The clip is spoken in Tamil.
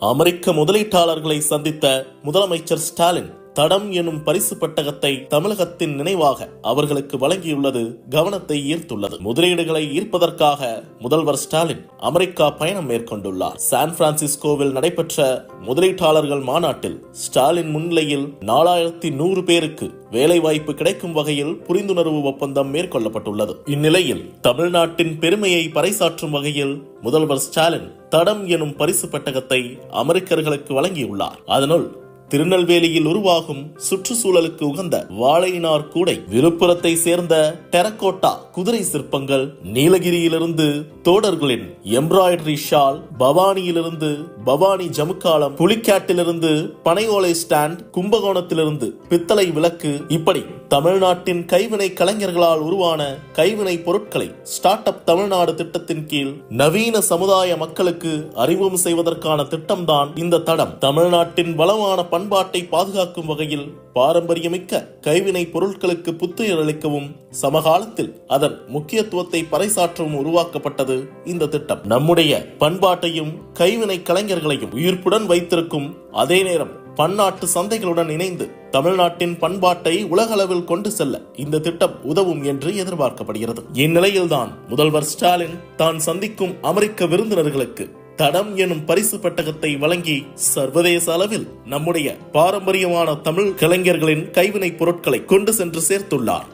அமெரிக்க முதலீட்டாளர்களை சந்தித்த முதலமைச்சர் ஸ்டாலின் தடம் எனும் பரிசு பெட்டகத்தை தமிழகத்தின் நினைவாக அவர்களுக்கு வழங்கியுள்ளது கவனத்தை ஈர்த்துள்ளது. முதலீடுகளை ஈர்ப்பதற்காக முதல்வர் ஸ்டாலின் அமெரிக்கா பயணம் மேற்கொண்டுள்ளார். சான் பிரான்சிஸ்கோவில் நடைபெற்ற முதலீட்டாளர்கள் மாநாட்டில் ஸ்டாலின் முன்னிலையில் 4100 பேருக்கு வேலைவாய்ப்பு கிடைக்கும் வகையில் புரிந்துணர்வு ஒப்பந்தம் மேற்கொள்ளப்பட்டுள்ளது. இந்நிலையில் தமிழ்நாட்டின் பெருமையை பறைசாற்றும் வகையில் முதல்வர் ஸ்டாலின் தடம் எனும் பரிசு பெட்டகத்தை அமெரிக்கர்களுக்கு வழங்கியுள்ளார். அதனுள் திருநெல்வேலியில் உருவாகும் சுற்றுச்சூழலுக்கு உகந்த வாழைநார் கூடை, விழுப்புரத்தை சேர்ந்த டெரகோட்டா குதிரை சிற்பங்கள், நீலகிரியிலிருந்து தோடர்களின் எம்ப்ராய்டரி ஷால், பவானியிலிருந்து பவானி ஜமுக்காலம், புலிக்காட்டிலிருந்து பனையோலை ஸ்டாண்ட், கும்பகோணத்திலிருந்து பித்தளை விளக்கு, இப்படி தமிழ்நாட்டின் கைவினை கலைஞர்களால் உருவான கைவினை பொருட்களை ஸ்டார்ட் அப் தமிழ்நாடு திட்டத்தின் கீழ் நவீன சமுதாய மக்களுக்கு அறிமுகம் செய்வதற்கான திட்டம்தான் இந்த தடம். தமிழ்நாட்டின் வளமான பண்பாட்டை பாதுகாக்கும் வகையில் பாரம்பரியமிக்க கைவினை பொருட்களுக்கு புத்துயிர் அளிக்கவும் சமகாலத்தில் அதன் முக்கியத்துவத்தை பறைசாற்றவும் உருவாக்கப்பட்டது இந்த திட்டம். நம்முடைய பண்பாட்டையும் கைவினை கலைஞர்களையும் உயிர்ப்புடன் வைத்திருக்கும் அதே நேரம் பன்னாட்டு சந்தைகளுடன் இணைந்து தமிழ்நாட்டின் பண்பாட்டை உலகளவில் கொண்டு செல்ல இந்த திட்டம் உதவும் என்று எதிர்பார்க்கப்படுகிறது. இந்நிலையில்தான் முதல்வர் ஸ்டாலின் தான் சந்திக்கும் அமெரிக்க விருந்தினர்களுக்கு தடம் எனும் பரிசு பெட்டகத்தை வழங்கி சர்வதேச அளவில் நம்முடைய பாரம்பரியமான தமிழ் கலைஞர்களின் கைவினை பொருட்களை கொண்டு சென்று சேர்த்துள்ளார்.